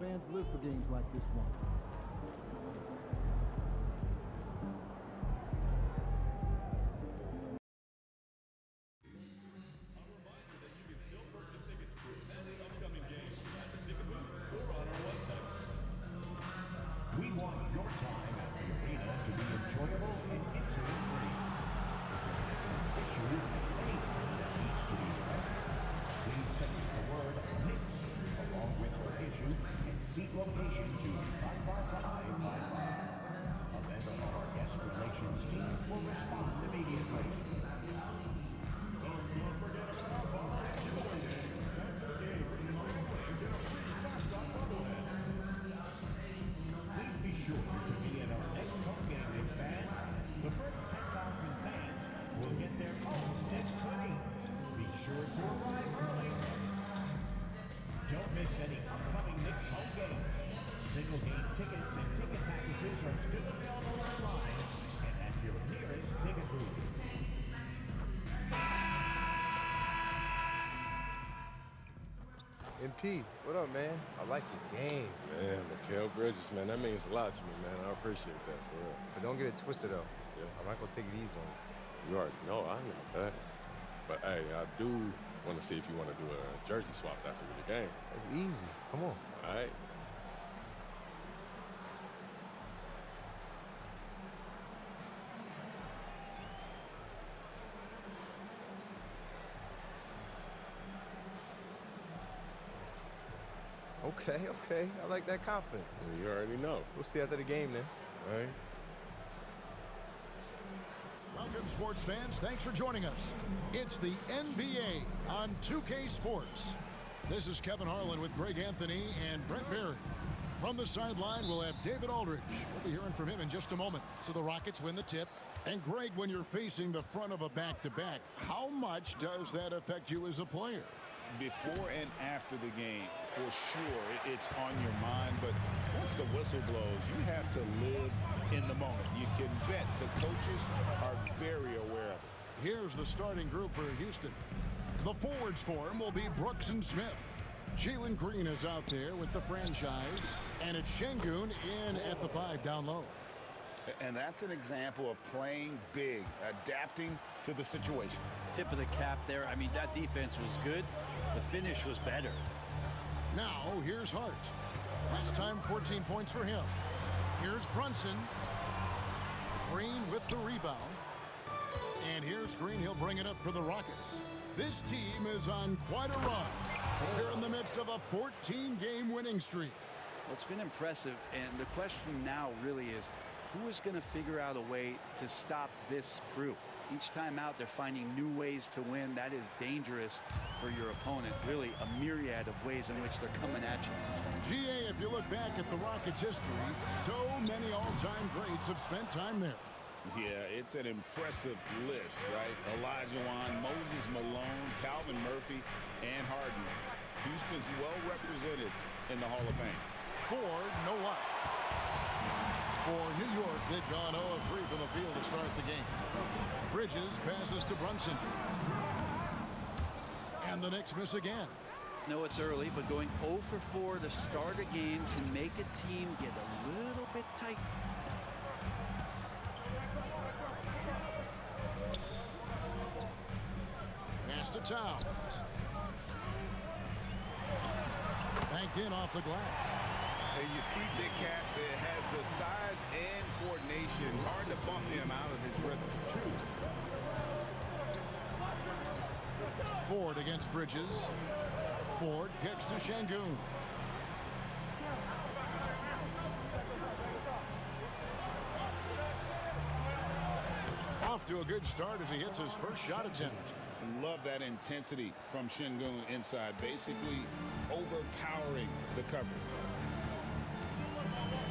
fans live for games like this one. We want your time at the arena to be enjoyable and incident-free. If you're having an issue at any time that needs to be addressed, please text the word NICS along with your issue and seat location to 55555. A member of our guest relations team will respond immediately. Don't forget about our ball giveaway day. After the game, bring your own way and get a free mascot bobblehead. Please be sure to be at our next home game, Knicks fans. The first 10,000 fans will get their own Knicks hoodie. Be sure to arrive early. Don't miss any upcoming Knicks home games. Single game tickets and ticket packages are still available online and at your nearest ticket booth. MP, what up, man? I like your game. Man, Mikal Bridges, man, that means a lot to me, man. I appreciate that, for real. But don't get it twisted, though. Yeah. I'm not going to take it easy on you. You already know, I know that. But, hey, I do want to see if you want to do a jersey swap after the game. It's easy. Come on. All right. Okay. I like that confidence. Well, you already know. We'll see after the game, then. All right. Welcome, sports fans. Thanks for joining us. It's the NBA on 2K Sports. This is Kevin Harlan with Greg Anthony and Brent Barry. From the sideline, we'll have David Aldridge. We'll be hearing from him in just a moment. So the Rockets win the tip. And Greg, when you're facing the front of a back-to-back, how much does that affect you as a player? Before and after the game, for sure, it's on your mind. But once the whistle blows, you have to live in the moment. You can bet the coaches are very aware of it. Here's the starting group for Houston. The forwards for him will be Brooks and Smith. Jalen Green is out there with the franchise. And it's Şengün in at the 5 down low. And that's an example of playing big, adapting to the situation. Tip of the cap there. I mean, that defense was good. The finish was better. Now, here's Hart. Last time, 14 points for him. Here's Brunson. Green with the rebound. And here's Green. He'll bring it up for the Rockets. This team is on quite a run. They're in the midst of a 14-game winning streak. Well, it's been impressive, and the question now really is, who is going to figure out a way to stop this crew? Each time out, they're finding new ways to win. That is dangerous for your opponent. Really a myriad of ways in which they're coming at you. GA, if you look back at the Rockets' history, so many all-time greats have spent time there. Yeah, it's an impressive list, right? Olajuwon, Moses Malone, Calvin Murphy, and Harden. Houston's well represented in the Hall of Fame. Ford, no luck. For New York, they've gone 0-3 from the field to start the game. Bridges passes to Brunson. And the Knicks miss again. No, it's early, but going 0 for 4 to start a game can make a team get a little bit tight. Pass to Towns. Banked in off the glass. And you see Big Cat that has the size and coordination. Hard to bump him out of his rhythm. Ford against Bridges. Ford kicks to Şengün. Off to a good start as he hits his first shot attempt. Love that intensity from Şengün inside, basically overpowering the coverage.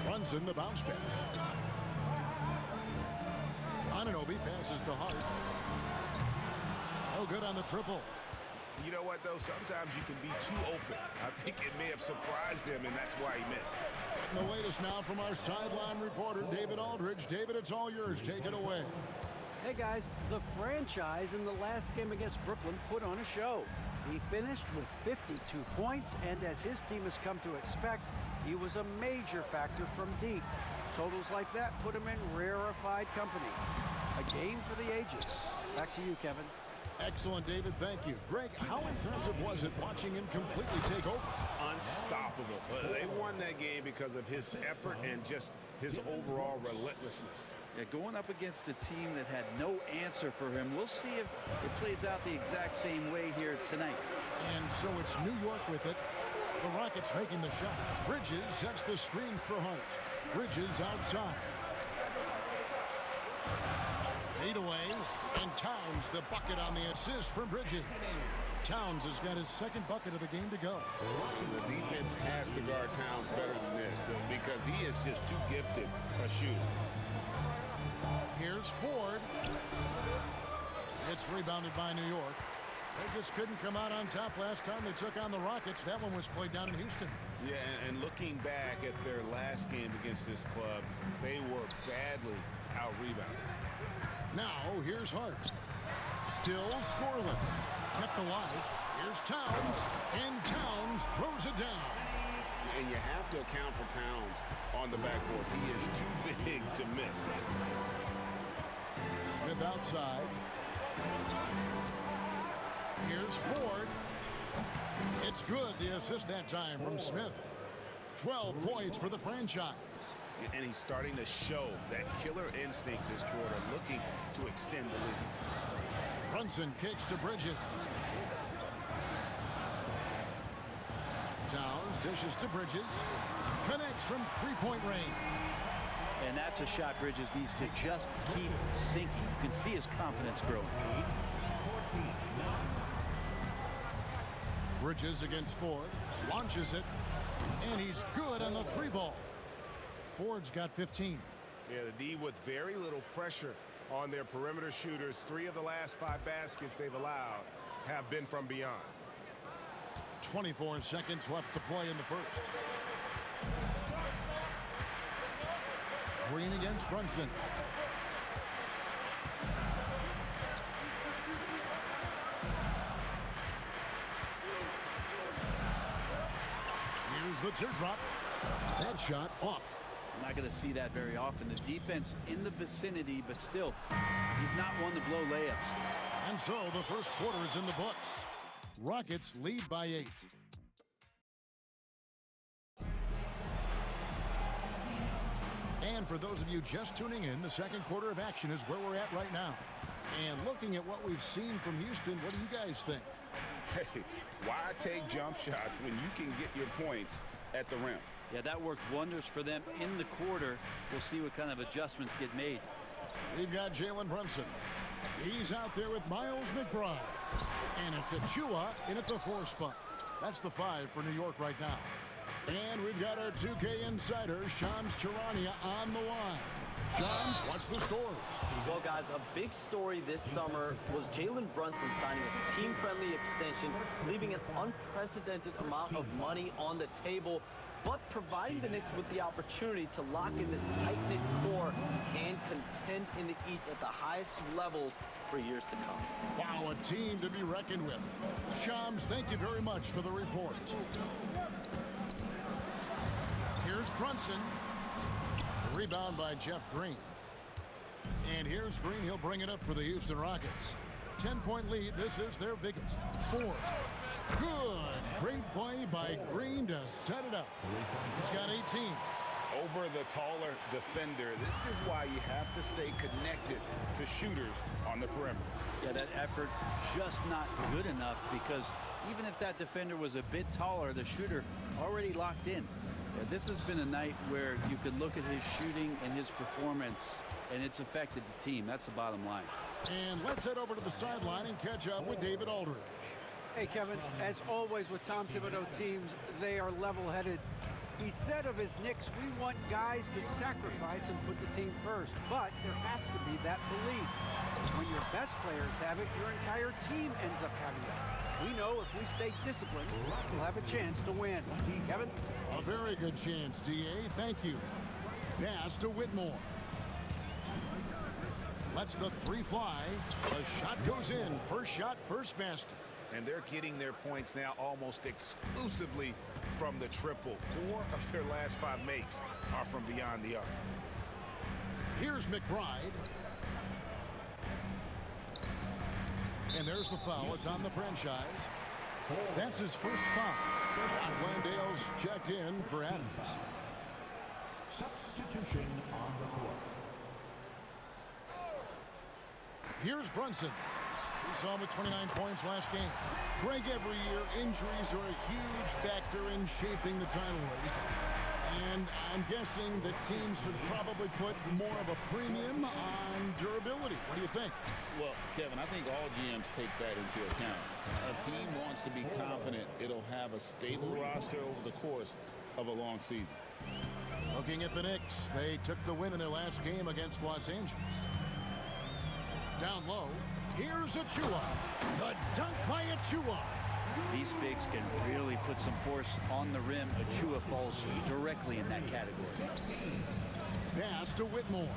Runs in the bounce pass. Anunoby passes to Hart. Oh, good on the triple. You know what, though? Sometimes you can be too open. I think it may have surprised him, and that's why he missed. And the latest now from our sideline reporter, David Aldridge. David, it's all yours. Take it away. Hey, guys. The franchise in the last game against Brooklyn put on a show. He finished with 52 points, and as his team has come to expect, He was a major factor from deep. Totals like that put him in rarefied company. A game for the ages. Back to you, Kevin. Excellent, David. Thank you. Greg, how impressive was it watching him completely take over? Unstoppable. They won that game because of his effort and just his overall relentlessness. Yeah, going up against a team that had no answer for him. We'll see if it plays out the exact same way here tonight. And so it's New York with it. The Rockets making the shot. Bridges sets the screen for Hart. Bridges outside. Fade away. And Towns the bucket on the assist from Bridges. Towns has got his second bucket of the game to go. The defense has to guard Towns better than this because he is just too gifted a shooter. Here's Ford. It's rebounded by New York. They just couldn't come out on top last time they took on the Rockets. That one was played down in Houston. Yeah, and looking back at their last game against this club, they were badly out-rebounded. Now, here's Hart. Still scoreless. Kept alive. Here's Towns. And Towns throws it down. And you have to account for Towns on the backboards. He is too big to miss. Smith outside. Here's Ford. It's good. The assist that time from Smith. 12 points for the franchise. And he's starting to show that killer instinct this quarter, looking to extend the lead. Brunson kicks to Bridges. Towns dishes to Bridges. Connects from three-point range. And that's a shot Bridges needs to just keep sinking. You can see his confidence growing. Bridges against Ford. Launches it. And he's good on the three ball. Ford's got 15. Yeah, the D with very little pressure on their perimeter shooters. 3 of the last 5 baskets they've allowed have been from beyond. 24 seconds left to play in the first. Green against Brunson. Here's the teardrop. That shot off. I'm not going to see that very often. The defense in the vicinity, but still, he's not one to blow layups. And so the first quarter is in the books. Rockets lead by 8. And for those of you just tuning in, the second quarter of action is where we're at right now. And looking at what we've seen from Houston, what do you guys think? Hey, why take jump shots when you can get your points at the rim? Yeah, that worked wonders for them in the quarter. We'll see what kind of adjustments get made. We've got Jalen Brunson. He's out there with Miles McBride. And it's Achua in at the 4 spot. That's the 5 for New York right now. And we've got our 2K insider, Shams Charania, on the line. Shams, what's the story? Well, guys, a big story this summer was Jalen Brunson signing a team-friendly extension, leaving an unprecedented amount of money on the table, but providing the Knicks with the opportunity to lock in this tight-knit core and contend in the East at the highest levels for years to come. Wow, a team to be reckoned with. Shams, thank you very much for the report. Here's Brunson. Rebound by Jeff Green. And here's Green. He'll bring it up for the Houston Rockets. 10-point lead. This is their biggest. 4. Good. Great play by Green to set it up. He's got 18. Over the taller defender. This is why you have to stay connected to shooters on the perimeter. Yeah, that effort just not good enough because even if that defender was a bit taller, the shooter already locked in. Yeah, this has been a night where you could look at his shooting and his performance, and it's affected the team. That's the bottom line. And let's head over to the sideline and catch up with David Aldridge. Hey, Kevin, as always with Tom Thibodeau teams, they are level-headed. He said of his Knicks, we want guys to sacrifice and put the team first, but there has to be that belief. When your best players have it, your entire team ends up having it. We know if we stay disciplined, we'll have a chance to win. Kevin? A very good chance, D.A. Thank you. Pass to Whitmore. Lets the 3 fly. The shot goes in. First shot, first basket. And they're getting their points now almost exclusively from the triple. 4 of their last 5 makes are from beyond the arc. Here's McBride. And there's the foul. It's on the franchise. That's his first foul. Landale's checked in for Adams. Substitution on the court. Here's Brunson. We saw him with 29 points last game. Greg, every year, injuries are a huge factor in shaping the title race. And I'm guessing that teams should probably put more of a premium on durability. What do you think? Well, Kevin, I think all GMs take that into account. A team wants to be confident it'll have a stable roster over the course of a long season. Looking at the Knicks, they took the win in their last game against Los Angeles. Down low, here's Achua. The dunk by Achua. These bigs can really put some force on the rim. Achua falls directly in that category. Pass to Whitmore.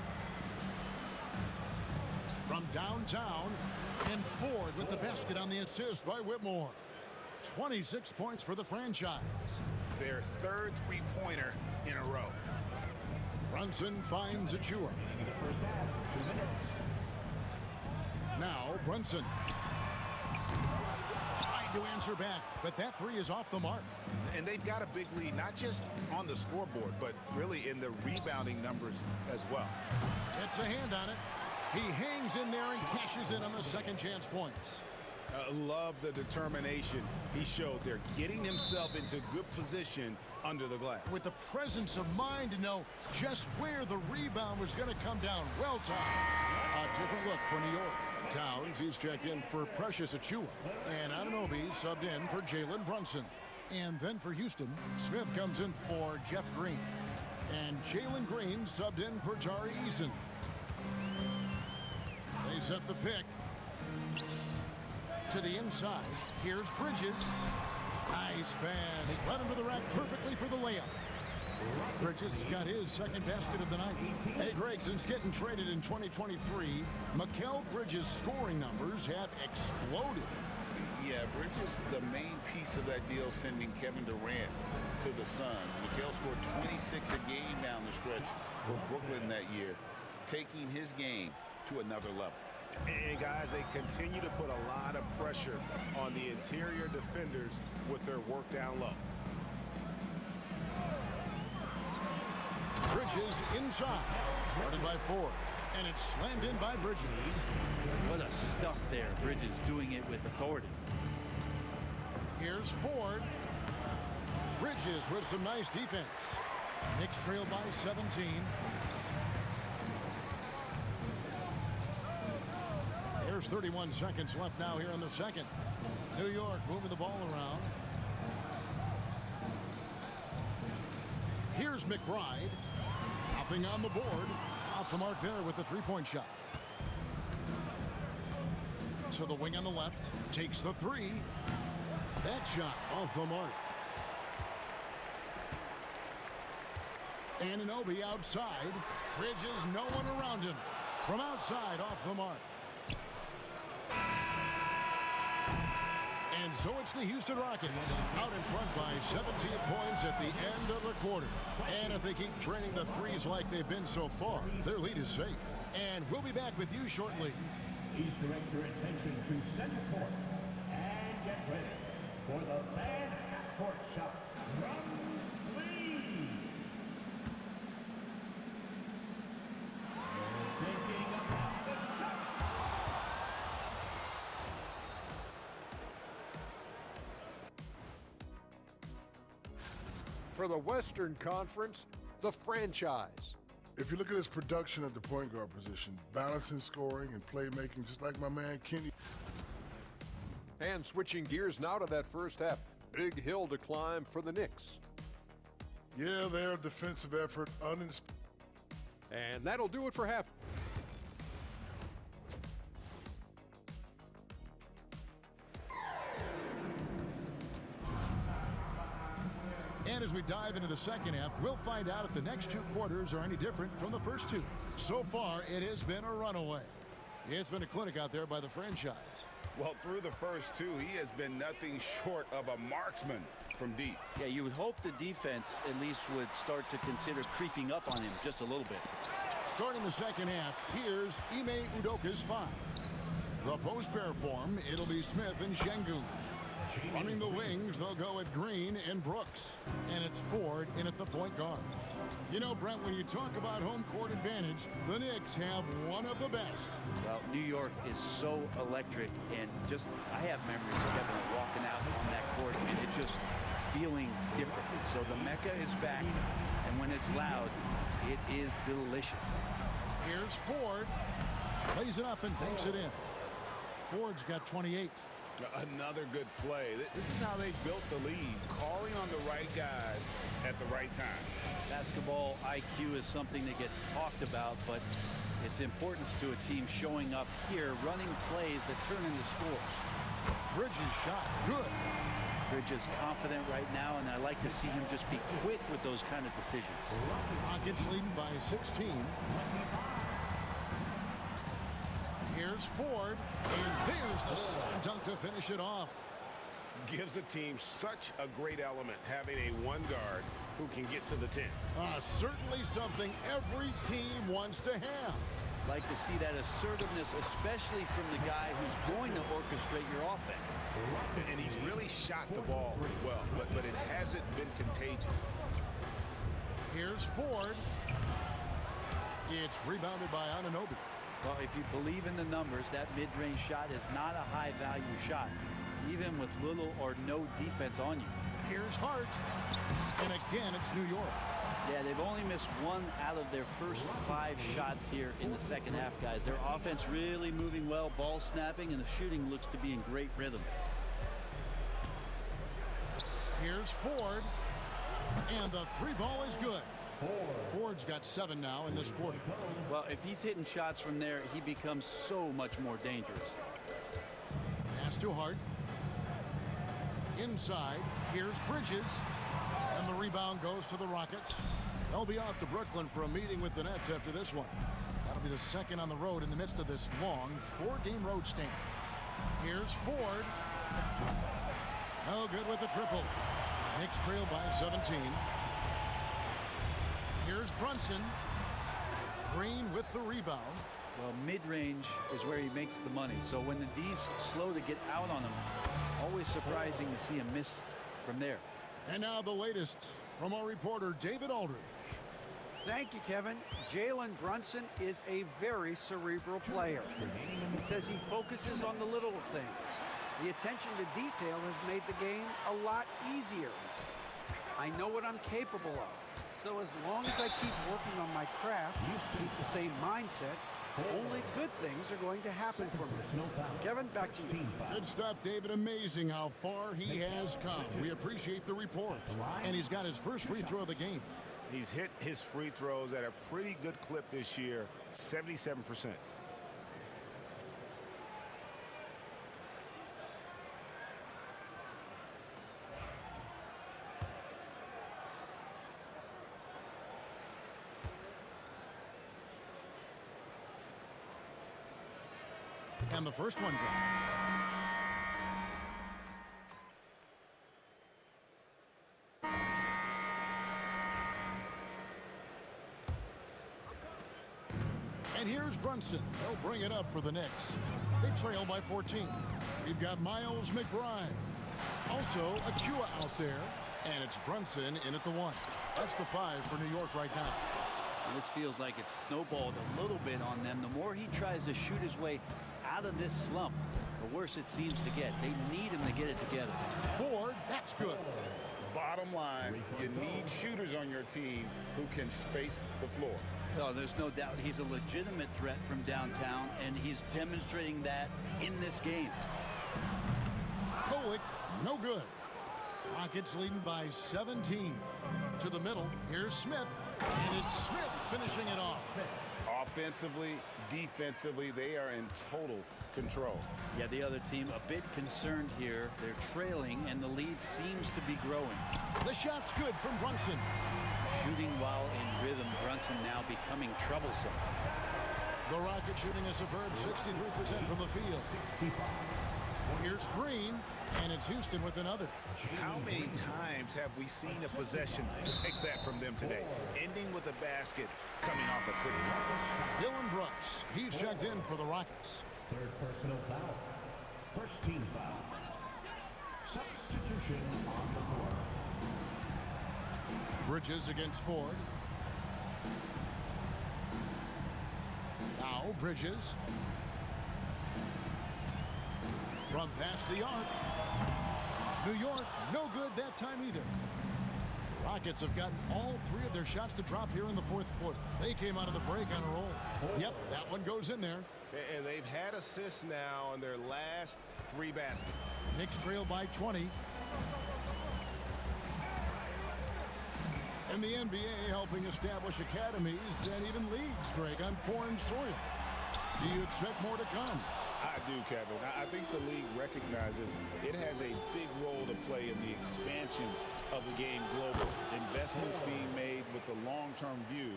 From downtown, and Ford with the basket on the assist by Whitmore. 26 points for the franchise. Their third three-pointer in a row. Brunson finds Achua. First half, 2 minutes. Now Brunson. Tried to answer back, but that three is off the mark. And they've got a big lead, not just on the scoreboard, but really in the rebounding numbers as well. Gets a hand on it. He hangs in there and cashes in on the second chance points. Love the determination he showed there, getting himself into good position under the glass. With the presence of mind to know just where the rebound was going to come down. Well timed. A different look for New York. Towns, he's checked in for Precious Achua. And Anunoby subbed in for Jalen Brunson. And then for Houston, Smith comes in for Jeff Green. And Jalen Green subbed in for Tari Eason. They set the pick. To the inside. Here's Bridges. Nice pass. Led him to the rack perfectly for the layup. Bridges got his second basket of the night. Hey, Greg, since getting traded in 2023, Mikal Bridges' scoring numbers have exploded. Yeah, Bridges, the main piece of that deal, sending Kevin Durant to the Suns. Mikal scored 26 a game down the stretch for Brooklyn that year, taking his game to another level. And guys, they continue to put a lot of pressure on the interior defenders with their work down low. Bridges inside. Guarded by Ford. And it's slammed in by Bridges. What a stuff there. Bridges doing it with authority. Here's Ford. Bridges with some nice defense. Knicks trail by 17. There's 31 seconds left now here in the second. New York moving the ball around. Here's McBride. Nothing on the board. Off the mark there with the three-point shot. To the wing on the left. Takes the three. That shot off the mark. Anunoby outside. Bridges, no one around him. From outside, off the mark. And so it's the Houston Rockets out in front by 17 points at the end of the quarter. And if they keep training the threes like they've been so far, their lead is safe. And we'll be back with you shortly. Please direct your attention to center court and get ready for the fan half-court shot. Run, please. Thinking about the shot. For the Western Conference, the franchise. If you look at his production at the point guard position, balancing scoring and playmaking, just like my man Kenny. And switching gears now to that first half. Big hill to climb for the Knicks. Yeah, their defensive effort uninspired. And that'll do it for half. And as we dive into the second half, we'll find out if the next two quarters are any different from the first two. So far, it has been a runaway. It's been a clinic out there by the franchise. Well, through the first two, he has been nothing short of a marksman from deep. Yeah, you would hope the defense at least would start to consider creeping up on him just a little bit. Starting the second half, here's Ime Udoka's 5. The post pair form, it'll be Smith and Şengün. Running the wings, they'll go with Green and Brooks. And it's Ford in at the point guard. You know, Brent, when you talk about home court advantage, the Knicks have one of the best. Well, New York is so electric, and just, I have memories of Kevin walking out on that court and it just feeling different. So the Mecca is back, and when it's loud, it is delicious. Here's Ford. Plays it up and takes it in. Ford's got 28. Another good play. This is how they built the lead, calling on the right guys at the right time. Basketball IQ is something that gets talked about, but its importance to a team showing up here, running plays that turn into scores. Bridges shot, good. Bridges confident right now, and I like to see him just be quick with those kind of decisions. Rockets leading by 16. Here's Ford, and there's the slam dunk to finish it off. Gives a team such a great element having a one guard who can get to the 10. Certainly something every team wants to have. Like to see that assertiveness, especially from the guy who's going to orchestrate your offense. And he's really shot the ball well, but it hasn't been contagious. Here's Ford. It's rebounded by Anunoby. Well, if you believe in the numbers, that mid-range shot is not a high-value shot, even with little or no defense on you. Here's Hart. And again, it's New York. Yeah, they've only missed one out of their first 5 shots here in the second half, guys. Their offense really moving well, ball snapping, and the shooting looks to be in great rhythm. Here's Ford. And the 3 ball is good. Ford's got 7 now in this quarter. Well, if he's hitting shots from there, he becomes so much more dangerous. Pass to Hart. Inside, here's Bridges. And the rebound goes to the Rockets. They'll be off to Brooklyn for a meeting with the Nets after this one. That'll be the second on the road in the midst of this long 4-game road stand. Here's Ford. No good with the triple. Knicks trail by 17. Here's Brunson. Green with the rebound. Well, mid-range is where he makes the money. So when the D's slow to get out on him, always surprising to see him miss from there. And now the latest from our reporter, David Aldridge. Thank you, Kevin. Jalen Brunson is a very cerebral player. He says he focuses on the little things. The attention to detail has made the game a lot easier. I know what I'm capable of. So as long as I keep working on my craft, keep the same mindset, only good things are going to happen for me. Kevin, back to you. Good stuff, David. Amazing how far he has come. We appreciate the report. And he's got his first free throw of the game. He's hit his free throws at a pretty good clip this year, 77%. And the first one dropped. And here's Brunson. They'll bring it up for the Knicks. They trail by 14. We've got Miles McBride. Also, Achua out there. And it's Brunson in at the 1. That's the 5 for New York right now. This feels like it's snowballed a little bit on them. The more he tries to shoot his way out of this slump, the worse it seems to get. They need him to get it together. Ford, that's good. Bottom line, you need shooters on your team who can space the floor. Oh, there's no doubt he's a legitimate threat from downtown, and he's demonstrating that in this game. Kolick, no good. Rockets leading by 17. To the middle, here's Smith. And it's Smith finishing it off. Offensively, defensively, they are in total control. Yeah, the other team a bit concerned here. They're trailing, and the lead seems to be growing. The shot's good from Brunson. Shooting while in rhythm, Brunson now becoming troublesome. The Rockets shooting a superb 63% from the field. Here's Green, and it's Houston with another. How many times have we seen a possession like that from them today? Ending with a basket, coming off a pretty pass. Dylan Brooks, he's checked in for the Rockets. Third personal foul. First team foul. Substitution on the court. Bridges against Ford. Now Bridges. From past the arc. New York, no good that time either. Rockets have gotten all three of their shots to drop here in the fourth quarter. They came out of the break on a roll. Yep, that one goes in there. And they've had assists now on their last 3 baskets. Knicks trail by 20. And the NBA helping establish academies and even leagues, Greg, on foreign soil. Do you expect more to come? I do, Kevin. I think the league recognizes it has a big role to play in the expansion of the game globally. Investments being made with the long-term view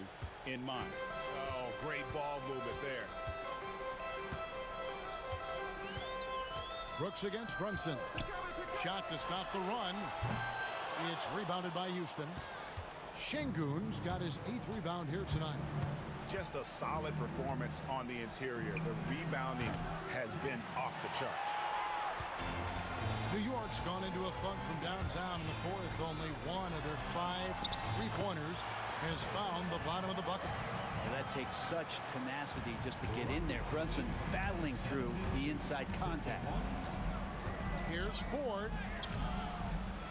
in mind. Oh, great ball movement there. Brooks against Brunson. Shot to stop the run. It's rebounded by Houston. Şengün's got his 8th rebound here tonight. Just a solid performance on the interior. The rebounding has been off the charts. New York's gone into a funk from downtown in the fourth. Only one of their 5 3-pointers has found the bottom of the bucket. Well, that takes such tenacity just to get in there. Brunson battling through the inside contact. Here's Ford.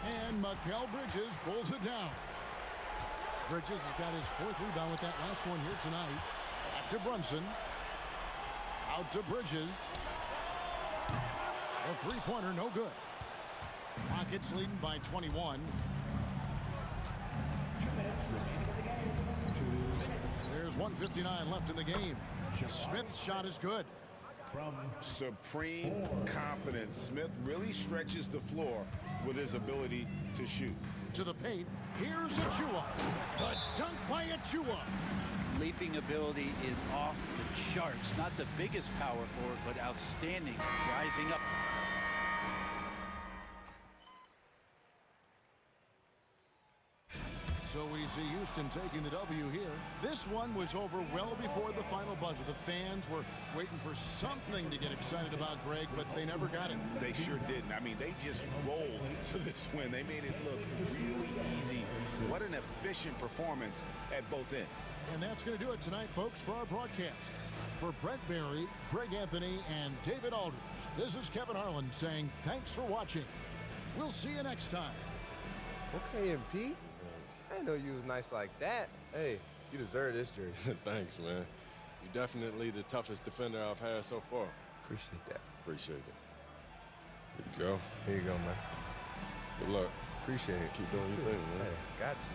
And Mikal Bridges pulls it down. Bridges has got his 4th rebound with that last one here tonight. Back to Brunson. Out to Bridges. A 3-pointer, no good. Rockets leading by 21. 2 minutes remaining in the game. There's 1:59 left in the game. Smith's shot is good. From supreme confidence. Smith really stretches the floor with his ability to shoot. To the paint, here's Achua. The dunk by Achua. Leaping ability is off the charts. Not the biggest power forward, but outstanding. Rising up. So we see Houston taking the W here. This one was over well before the final buzzer. The fans were waiting for something to get excited about, Greg, but they never got it. They sure didn't. I mean, they just rolled to this win. They made it look really easy. What an efficient performance at both ends. And that's going to do it tonight, folks, for our broadcast. For Brent Barry, Greg Anthony, and David Aldridge, this is Kevin Harlan saying thanks for watching. We'll see you next time. Okay, MP. I didn't know you was nice like that. Hey, you deserve this jersey. Thanks, man. You're definitely the toughest defender I've had so far. Appreciate that. Appreciate it. Here you go. Here you go, man. Good luck. Appreciate it. Keep doing your thing, man. Hey, got to.